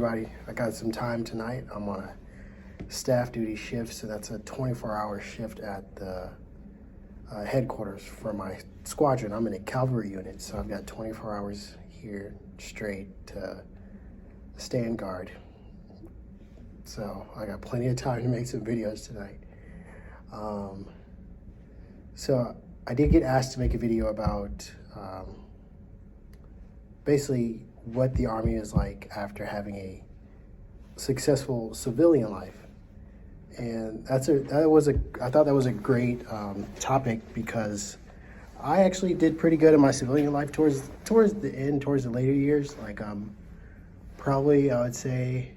everybody. I got some time tonight. I'm on a staff duty shift, so that's a 24-hour shift at the headquarters for my squadron. I'm in a cavalry unit, so I've got 24 hours here straight to stand guard. So I got plenty of time to make some videos tonight. So I did get asked to make a video about basically what the Army is like after having a successful civilian life. And I thought that was a great topic, because I actually did pretty good in my civilian life towards the later years. Like probably I would say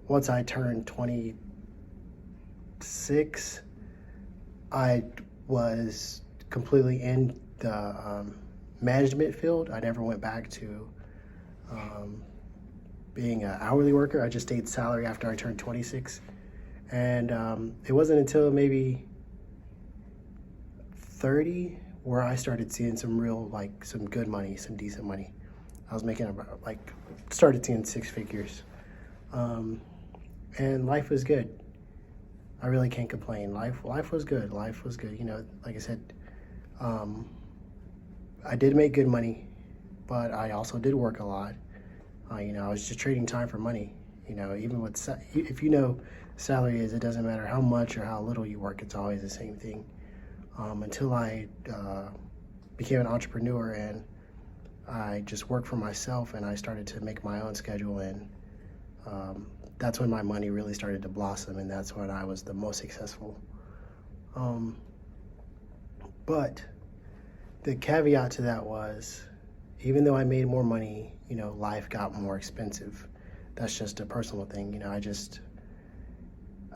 once I turned 26, I was completely in the management field. I never went back to being an hourly worker. I just stayed salary after I turned 26. And it wasn't until maybe 30 where I started seeing some good money, some decent money. I was making about, started seeing six figures. And life was good. I really can't complain. Life was good. Life was good. You know, like I said, I did make good money, but I also did work a lot. I was just trading time for money. Even with, if salary is, it doesn't matter how much or how little you work, it's always the same thing. Until I became an entrepreneur and I just worked for myself and I started to make my own schedule, and that's when my money really started to blossom, and that's when I was the most successful. But the caveat to that was, even though I made more money, life got more expensive. That's just a personal thing.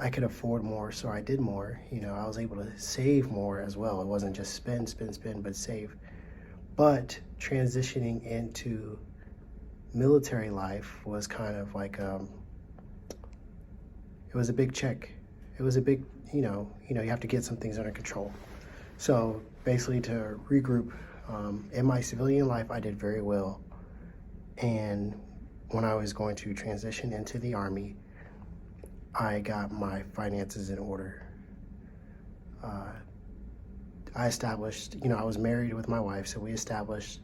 I could afford more, so I did more. I was able to save more as well. It wasn't just spend, but save. But transitioning into military life was kind of like, it was a big check. It was a big, you have to get some things under control. So basically, to regroup, in my civilian life, I did very well. And when I was going to transition into the Army, I got my finances in order. I established, I was married with my wife, so we established,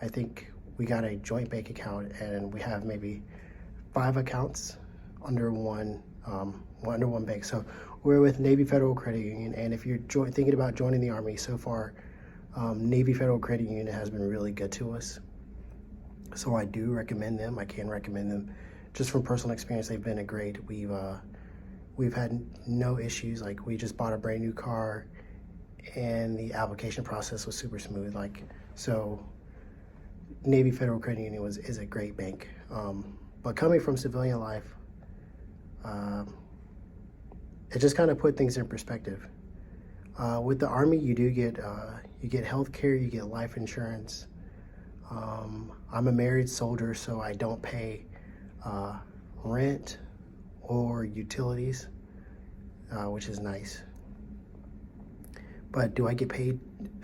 I think we got a joint bank account, and we have maybe 5 accounts under one bank. So we're with Navy Federal Credit Union, and if you're thinking about joining the Army, so far, Navy Federal Credit Union has been really good to us. So I do recommend them. I can recommend them. Just from personal experience, they've been great. We've had no issues. Like, we just bought a brand new car, and the application process was super smooth. So Navy Federal Credit Union is a great bank. But coming from civilian life, it just kind of put things in perspective. With the Army, you do get health care, you get life insurance. I'm a married soldier, so I don't pay rent or utilities, which is nice. But do I get paid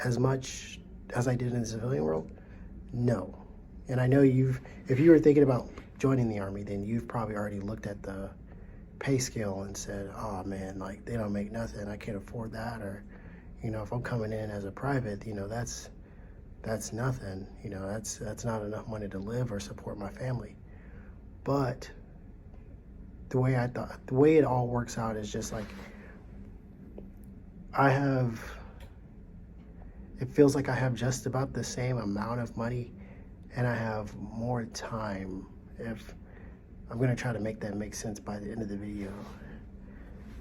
as much as I did in the civilian world? No. And I know if you were thinking about joining the Army, then you've probably already looked at the pay scale and said, oh man, they don't make nothing, I can't afford that. Or, if I'm coming in as a private, that's nothing. That's not enough money to live or support my family. But the way it all works out is just like, it feels like I have just about the same amount of money, and I have more time. If I'm gonna try to make that make sense by the end of the video.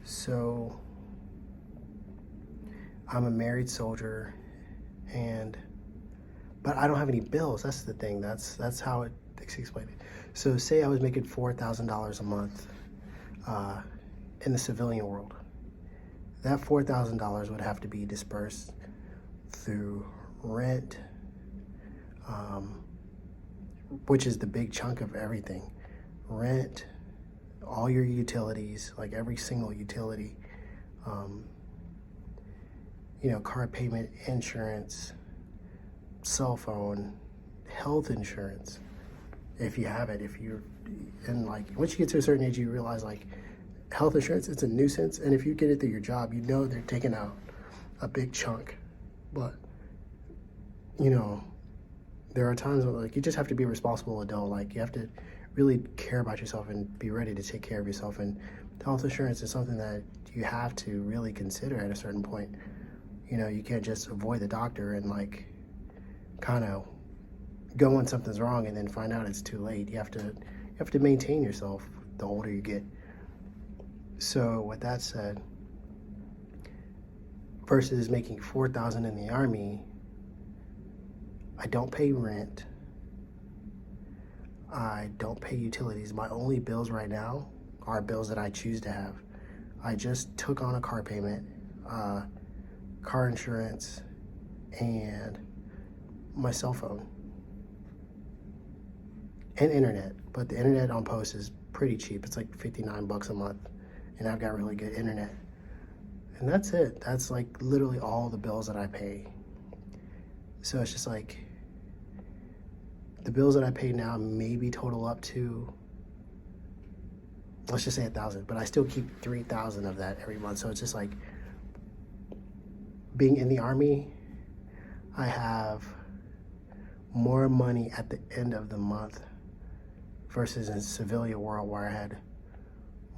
So I'm a married soldier, but I don't have any bills. That's the thing. That's how it explained it. So say I was making $4,000 a month in the civilian world. That $4,000 would have to be dispersed through rent, which is the big chunk of everything. Rent, all your utilities, like every single utility, car payment, insurance, cell phone, health insurance. if you have it. And like once you get to a certain age, you realize like health insurance, it's a nuisance. And if you get it through your job, you know they're taking out a big chunk. But, you know, there are times where like you just have to be a responsible adult. Like you have to really care about yourself and be ready to take care of yourself. And health insurance is something that you have to really consider at a certain point. You know, you can't just avoid the doctor and like kind of go when something's wrong and then find out it's too late. You have to maintain yourself the older you get. So with that said, versus making $4,000 in the Army, I don't pay rent. I don't pay utilities. My only bills right now are bills that I choose to have. I just took on a car payment, car insurance, and my cell phone. And internet. But the internet on post is pretty cheap. It's like $59 a month. And I've got really good internet. And that's it. That's like literally all the bills that I pay. So it's just like the bills that I pay now maybe total up to, let's just say 1,000, but I still keep 3,000 of that every month. So it's just like being in the Army, I have more money at the end of the month versus in civilian world where I had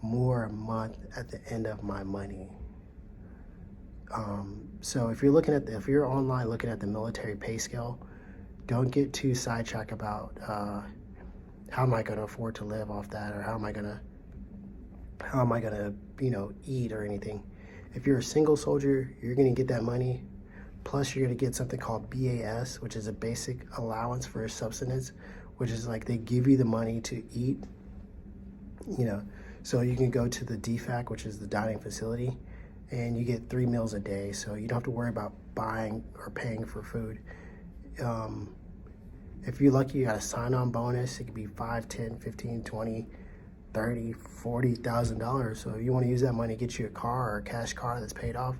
more a month at the end of my money. So if you're online looking at the military pay scale, don't get too sidetracked about how am I going to afford to live off that, or how am I gonna eat or anything. If you're a single soldier, you're gonna get that money, plus you're gonna get something called BAS, which is a basic allowance for subsistence, which is like they give you the money to eat, so you can go to the DFAC, which is the dining facility, and you get 3 meals a day, so you don't have to worry about buying or paying for food. If you're lucky, you got a sign-on bonus. It could be $5, $10, $15, $20, $30, $40,000. So if you want to use that money, get you a car or a cash car that's paid off,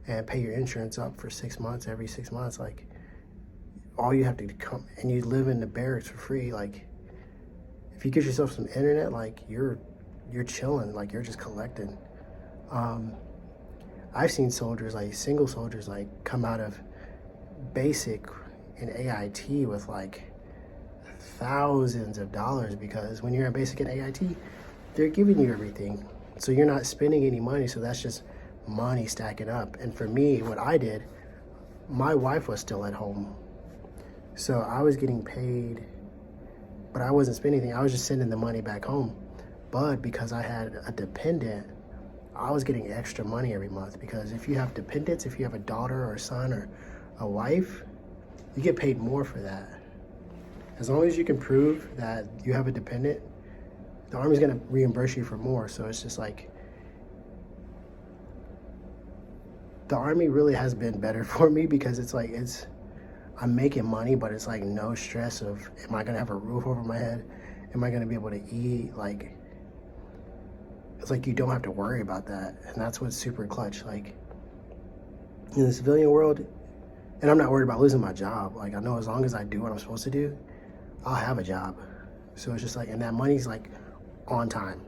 and pay your insurance up for 6 months. Every 6 months, like all you have to come, and you live in the barracks for free. Like if you get yourself some internet, like you're chilling. Like you're just collecting. I've seen soldiers, like single soldiers, like come out of basic in AIT with like thousands of dollars, because when you're in basic in AIT, they're giving you everything. So you're not spending any money. So that's just money stacking up. And for me, what I did, my wife was still at home. So I was getting paid, but I wasn't spending anything. I was just sending the money back home. But because I had a dependent, I was getting extra money every month, because if you have dependents, if you have a daughter or a son or a wife, you get paid more for that. As long as you can prove that you have a dependent, the Army's gonna reimburse you for more. So it's just like, the Army really has been better for me, because it's like, I'm making money, but it's like no stress of, am I gonna have a roof over my head? Am I gonna be able to eat? Like, it's like you don't have to worry about that. And that's what's super clutch. Like in the civilian world, and I'm not worried about losing my job. Like I know as long as I do what I'm supposed to do, I'll have a job. So it's just like, and that money's like on time.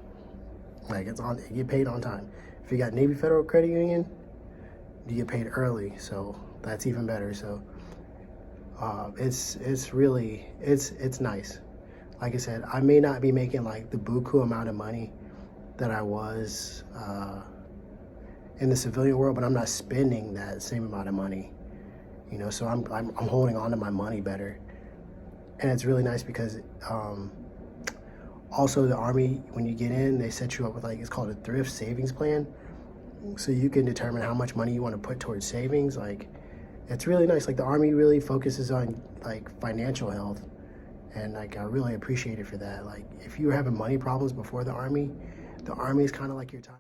Like you get paid on time. If you got Navy Federal Credit Union, you get paid early. So that's even better. So it's really nice. Like I said, I may not be making like the buku amount of money that I was in the civilian world, but I'm not spending that same amount of money, so I'm holding on to my money better. And it's really nice because also the Army, when you get in, they set you up with like, it's called a thrift savings plan, so you can determine how much money you want to put towards savings. Like it's really nice. Like the Army really focuses on like financial health, and like I really appreciate it for that. Like if you were having money problems before the Army is kind of like your time.